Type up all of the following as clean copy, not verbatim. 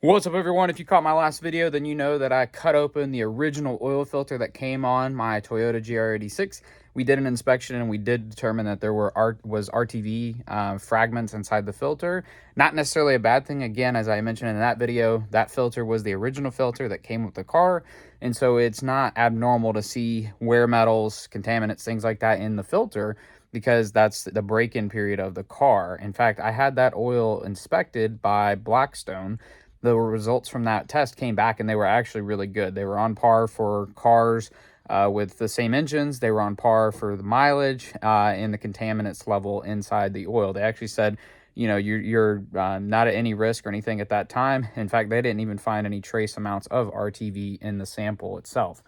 What's up, everyone? If you caught my last video, then you know that I cut open the original oil filter that came on my Toyota GR86. We did an inspection and we did determine that there was RTV fragments inside the filter. Not necessarily a bad thing. Again, as I mentioned in that video, that filter was the original filter that came with the car. And so it's not abnormal to see wear metals, contaminants, things like that in the filter, because that's the break-in period of the car. In fact, I had that oil inspected by Blackstone. The results from that test came back and they were actually really good. They were on par for cars with the same engines. They were on par for the mileage and the contaminants level inside the oil. They actually said, you know, you're not at any risk or anything at that time. In fact, they didn't even find any trace amounts of RTV in the sample itself.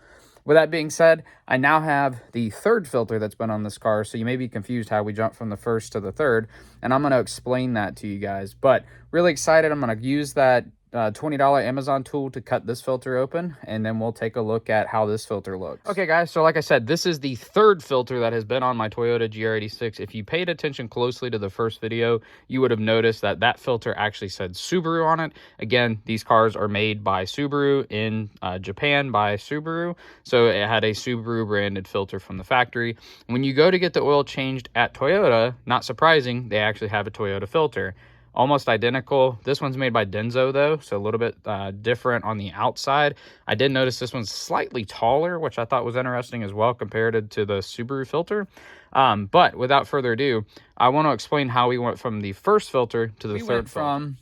With that being said, I now have the third filter that's been on this car, so you may be confused how we jumped from the first to the third, and I'm going to explain that to you guys. But really excited, I'm going to use that $20 Amazon tool to cut this filter open, and then we'll take a look at how this filter looks. Okay, guys, so like I said, this is the third filter that has been on my Toyota GR86. If you paid attention closely to the first video, you would have noticed that that filter actually said Subaru on it. Again, these cars are made by Subaru in Japan by Subaru, so it had a Subaru branded filter from the factory. When you go to get the oil changed at Toyota, not surprising, they actually have a Toyota filter. Almost identical. This one's made by Denso though, so a little bit different on the outside. I did notice this one's slightly taller, which I thought was interesting as well compared to the Subaru filter. But without further ado, I want to explain how we went from the first filter to the third filter. From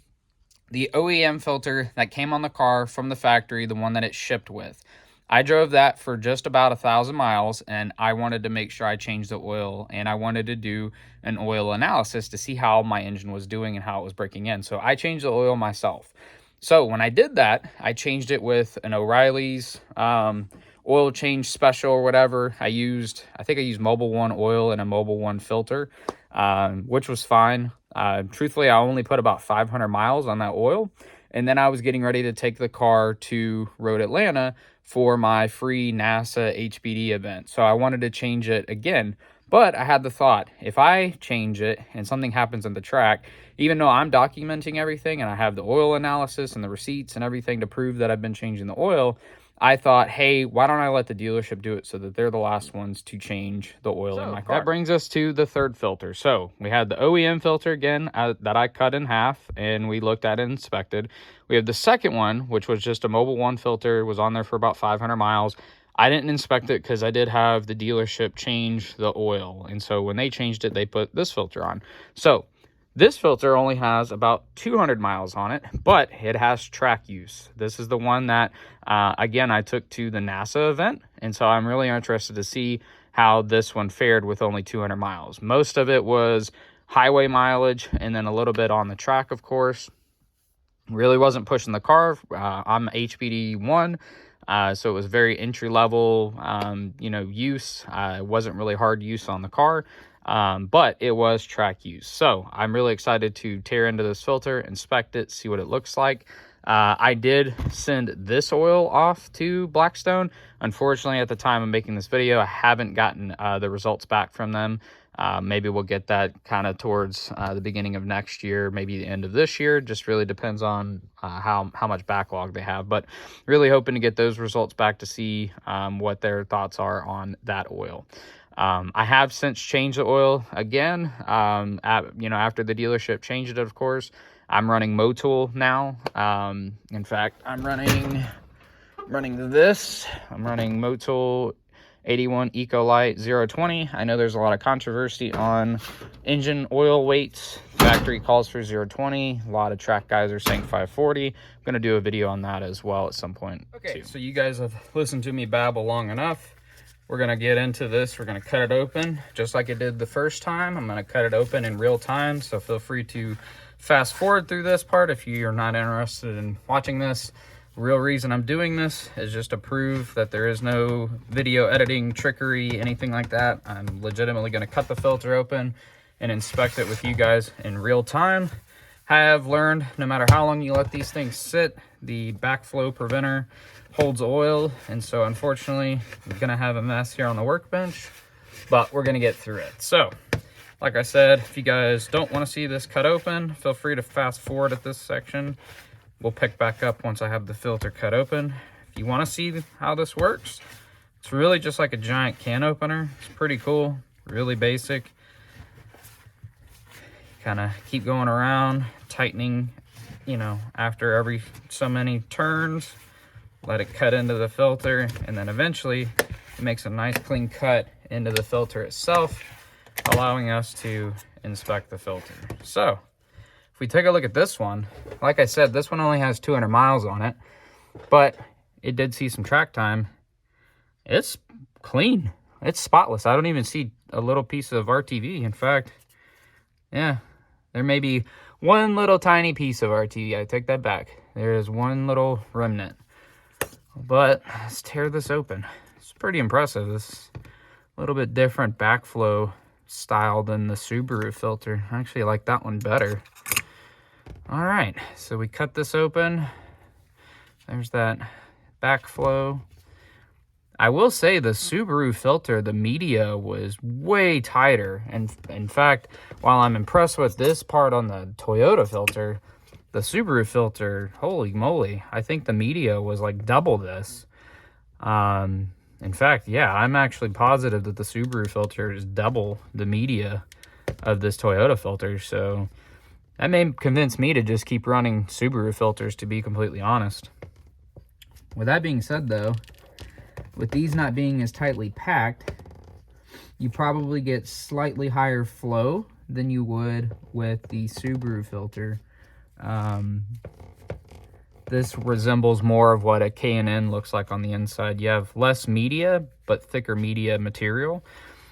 the OEM filter that came on the car from the factory, the one that it shipped with. I drove that for just about 1,000 miles, and I wanted to make sure I changed the oil, and I wanted to do an oil analysis to see how my engine was doing and how it was breaking in. So I changed the oil myself. So when I did that, I changed it with an O'Reilly's oil change special or whatever. I think I used Mobil 1 oil and a Mobil 1 filter, which was fine. Truthfully, I only put about 500 miles on that oil. And then I was getting ready to take the car to Road Atlanta for my free NASA HPDE event. So I wanted to change it again. But I had the thought, if I change it and something happens on the track, even though I'm documenting everything and I have the oil analysis and the receipts and everything to prove that I've been changing the oil, I thought, hey, why don't I let the dealership do it so that they're the last ones to change the oil in my car. That brings us to the third filter. So we had the OEM filter again that I cut in half and we looked at and inspected. We have the second one, which was just a Mobil 1 filter, was on there for about 500 miles. I didn't inspect it because I did have the dealership change the oil. And so when they changed it, they put this filter on. So this filter only has about 200 miles on it, but it has track use. This is the one that, again, I took to the NASA event. And so I'm really interested to see how this one fared with only 200 miles. Most of it was highway mileage and then a little bit on the track, of course. Really wasn't pushing the car. I'm HPDE 1. So it was very entry level, use. It wasn't really hard use on the car. But it was track use. So I'm really excited to tear into this filter, inspect it, see what it looks like. I did send this oil off to Blackstone. Unfortunately, at the time of making this video, I haven't gotten the results back from them. Maybe we'll get that kind of towards the beginning of next year, maybe the end of this year. Just really depends on how much backlog they have. But really hoping to get those results back to see what their thoughts are on that oil. I have since changed the oil again, after the dealership changed it, of course. I'm running Motul now. In fact, I'm running this. I'm running Motul 81 Ecolite 020. I know there's a lot of controversy on engine oil weights. Factory calls for 020. A lot of track guys are saying 540. I'm going to do a video on that as well at some point. Okay, so you guys have listened to me babble long enough. We're going to get into this. We're going to cut it open just like it did the first time. I'm going to cut it open in real time, so feel free to fast forward through this part if you're not interested in watching this. The real reason I'm doing this is just to prove that there is no video editing, trickery, anything like that. I'm legitimately going to cut the filter open and inspect it with you guys in real time. I have learned no matter how long you let these things sit, the backflow preventer holds oil, and so unfortunately I'm gonna have a mess here on the workbench, but we're gonna get through it. So like I said, if you guys don't want to see this cut open, feel free to fast forward at this section. we'll pick back up once I have the filter cut open. If you want to see how this works, it's really just like a giant can opener. It's pretty cool, really basic. Kind of keep going around, tightening, you know, after every so many turns. Let it cut into the filter, and then eventually it makes a nice clean cut into the filter itself, allowing us to inspect the filter. So if we take a look at this one, like I said, this one only has 200 miles on it, but it did see some track time. It's clean, it's spotless. I don't even see a little piece of RTV. In fact, yeah, there may be one little tiny piece of RTV. I take that back. There is one little remnant. But let's tear this open. It's pretty impressive. This a little bit different backflow style than the Subaru filter. I actually like that one better. All right, so we cut this open. There's that backflow. I will say the Subaru filter, the media was way tighter. And in fact, while I'm impressed with this part on the Toyota filter, the Subaru filter, holy moly, I think the media was like double this. In fact, yeah, I'm actually positive that the Subaru filter is double the media of this Toyota filter. So that may convince me to just keep running Subaru filters, to be completely honest. With that being said, though, with these not being as tightly packed, you probably get slightly higher flow than you would with the Subaru filter. This resembles more of what a K&N looks like on the inside. You have less media, but thicker media material,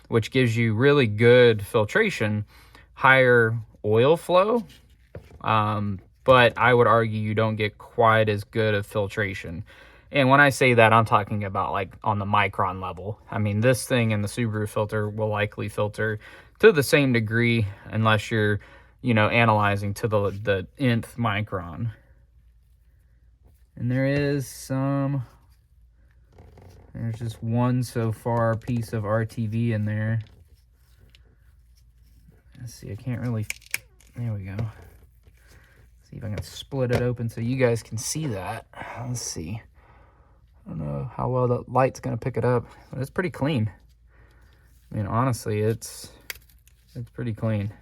which gives you really good filtration, higher oil flow, but I would argue you don't get quite as good of filtration. And when I say that, I'm talking about like on the micron level. I mean, this thing in the Subaru filter will likely filter to the same degree unless you're, you know, analyzing to the nth micron. And there's just one so far piece of RTV in there. Let's see, I can't really, there we go. See if I can split it open so you guys can see that. Let's see. I don't know how well the light's gonna pick it up, but it's pretty clean. I mean, honestly, it's pretty clean.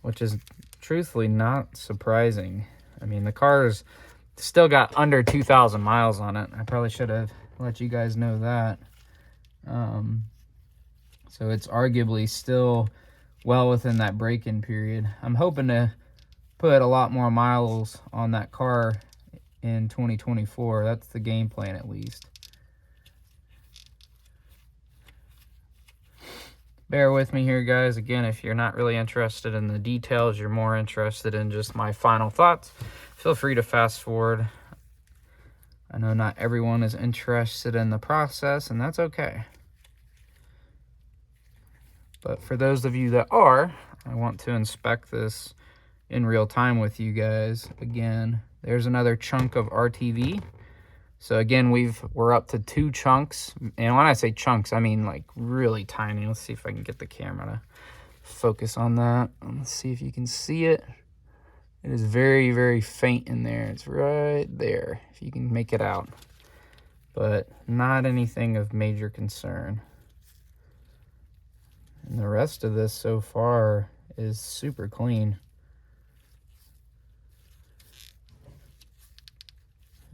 Which is truthfully not surprising. I mean, the car's still got under 2,000 miles on it. I probably should have let you guys know that. So it's arguably still well within that break-in period. I'm hoping to put a lot more miles on that car in 2024. That's the game plan, at least. Bear with me here, guys. Again, if you're not really interested in the details, you're more interested in just my final thoughts, feel free to fast forward. I know not everyone is interested in the process, and that's okay. But for those of you that are, I want to inspect this in real time with you guys. Again, there's another chunk of RTV. So again, we're up to 2 chunks. And when I say chunks, I mean like really tiny. Let's see if I can get the camera to focus on that. Let's see if you can see it. It is very, very faint in there. It's right there, if you can make it out. But not anything of major concern. And the rest of this so far is super clean.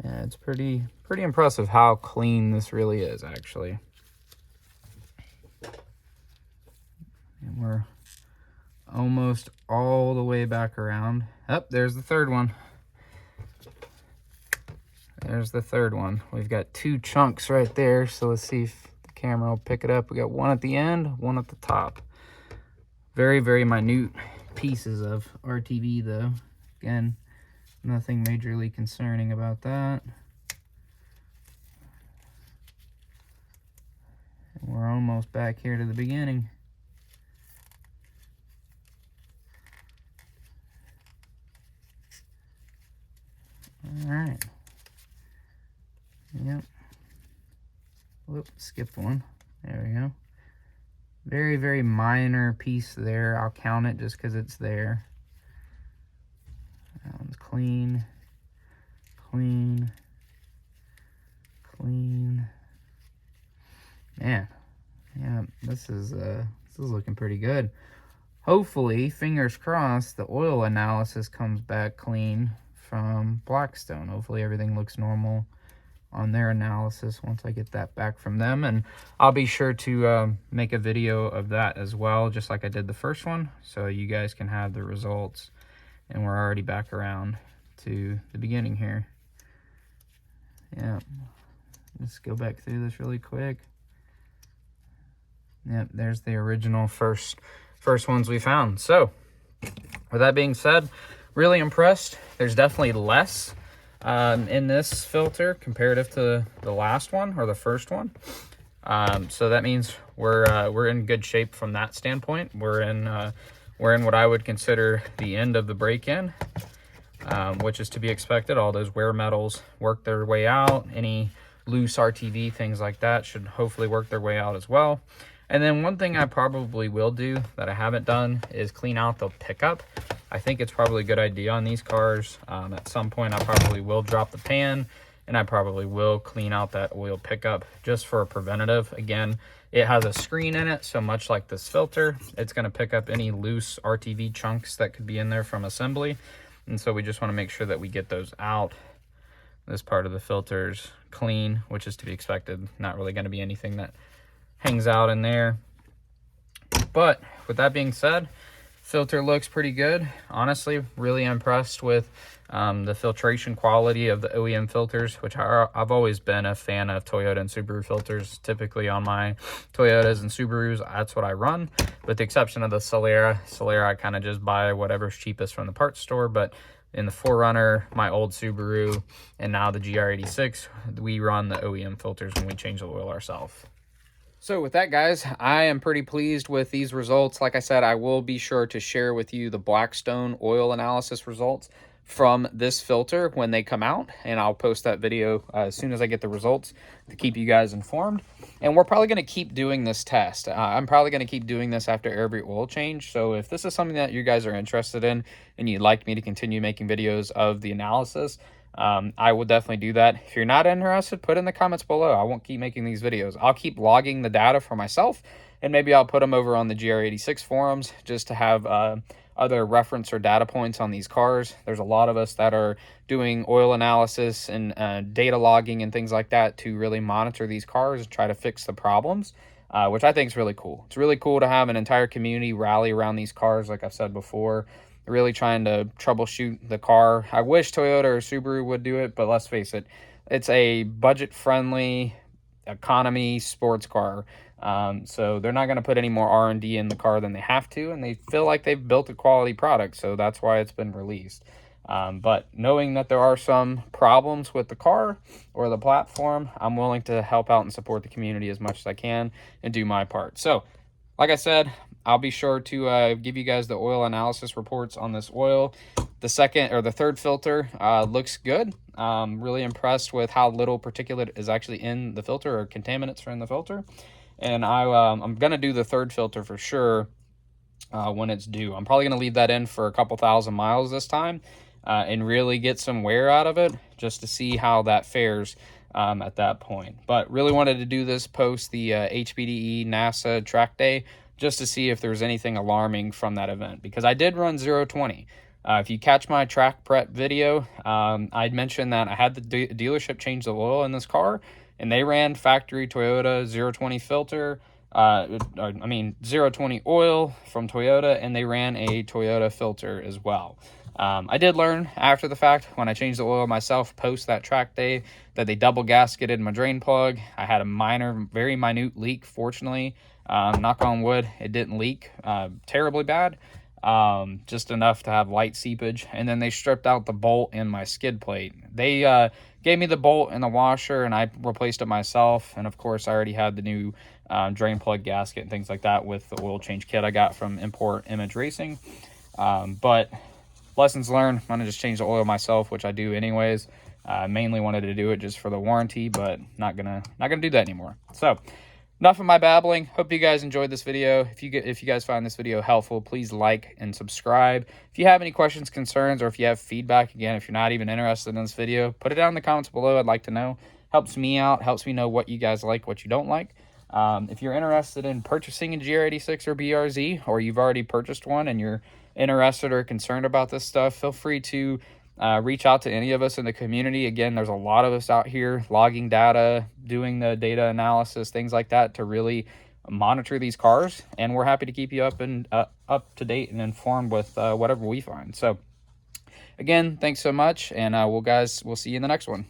Yeah, it's pretty impressive how clean this really is, actually. And we're almost all the way back around. Oh, there's the third one. There's the third one. We've got 2 chunks right there, so let's see if the camera will pick it up. We got one at the end, one at the top. Very, very minute pieces of RTV, though. Again, nothing majorly concerning about that. And we're almost back here to the beginning. All right. Yep. Whoop, skipped one. There we go. Very, very minor piece there. I'll count it just because it's there. clean, clean, clean. Man, yeah, this is looking pretty good. Hopefully, fingers crossed, the oil analysis comes back clean from Blackstone. Hopefully everything looks normal on their analysis once I get that back from them. And I'll be sure to make a video of that as well, just like I did the first one, so you guys can have the results. And we're already back around to the beginning here. Yeah, let's go back through this really quick. Yep, there's the original first ones we found. So with that being said, really impressed. There's definitely less in this filter comparative to the last one or the first one. So that means we're in good shape from that standpoint. We're in what I would consider the end of the break-in, which is to be expected. All those wear metals work their way out. Any loose RTV, things like that, should hopefully work their way out as well. And then one thing I probably will do that I haven't done is clean out the pickup. I think it's probably a good idea on these cars. At some point, I probably will drop the pan, and I probably will clean out that oil pickup just for a preventative. Again, it has a screen in it, so much like this filter, it's going to pick up any loose RTV chunks that could be in there from assembly. And so we just want to make sure that we get those out. This part of the filter's clean, which is to be expected. Not really going to be anything that hangs out in there. But with that being said, filter looks pretty good. Honestly, really impressed with the filtration quality of the OEM filters, which I've always been a fan of Toyota and Subaru filters. Typically on my Toyotas and Subarus, that's what I run, with the exception of the Solera. I kind of just buy whatever's cheapest from the parts store. But in the 4Runner, my old Subaru, and now the GR86, we run the OEM filters and we change the oil ourselves. So with that, guys, I am pretty pleased with these results. Like I said, I will be sure to share with you the Blackstone oil analysis results from this filter when they come out, and I'll post that video as soon as I get the results to keep you guys informed. And we're probably going to keep doing this test. I'm probably going to keep doing this after every oil change. So if this is something that you guys are interested in and you'd like me to continue making videos of the analysis, I will definitely do that. If you're not interested, put in the comments below. I won't keep making these videos. I'll keep logging the data for myself, and maybe I'll put them over on the GR86 forums just to have other reference or data points on these cars. There's a lot of us that are doing oil analysis and data logging and things like that to really monitor these cars and try to fix the problems, which I think is really cool. It's really cool to have an entire community rally around these cars, like I've said before, really trying to troubleshoot the car. I wish Toyota or Subaru would do it, but let's face it, it's a budget-friendly economy sports car. So they're not going to put any more R&D in the car than they have to, and they feel like they've built a quality product, so that's why it's been released. But knowing that there are some problems with the car or the platform, I'm willing to help out and support the community as much as I can and do my part. So, like I said, I'll be sure to give you guys the oil analysis reports on this oil. The third filter looks good. Really impressed with how little particulate is actually in the filter, or contaminants are in the filter. And I'm going to do the third filter for sure when it's due. I'm probably going to leave that in for a couple thousand miles this time and really get some wear out of it just to see how that fares at that point. But really wanted to do this post the HPDE NASA track day just to see if there's anything alarming from that event, because I did run 020. If you catch my track prep video, I'd mentioned that I had the dealership change the oil in this car, and they ran factory Toyota 020 filter, 020 oil from Toyota, and they ran a Toyota filter as well. I did learn after the fact, when I changed the oil myself post that track day, that they double gasketed my drain plug. I had a minor, very minute leak, fortunately. Knock on wood, it didn't leak terribly bad, just enough to have light seepage. And then they stripped out the bolt in my skid plate. They gave me the bolt and the washer, and I replaced it myself. And of course, I already had the new drain plug gasket and things like that with the oil change kit I got from Import Image Racing. But lessons learned, I'm gonna just change the oil myself, which I do anyways. Mainly wanted to do it just for the warranty, but not gonna do that anymore. So enough of my babbling. Hope you guys enjoyed this video. If you guys find this video helpful, please like and subscribe. If you have any questions, concerns, or if you have feedback, again, if you're not even interested in this video, put it down in the comments below. I'd like to know. Helps me out, helps me know what you guys like, what you don't like. If you're interested in purchasing a GR86 or BRZ, or you've already purchased one and you're interested or concerned about this stuff, feel free to reach out to any of us in the community. Again, there's a lot of us out here logging data, doing the data analysis, things like that to really monitor these cars, and we're happy to keep you up to date and informed with whatever we find. So again, thanks so much, and we'll see you in the next one.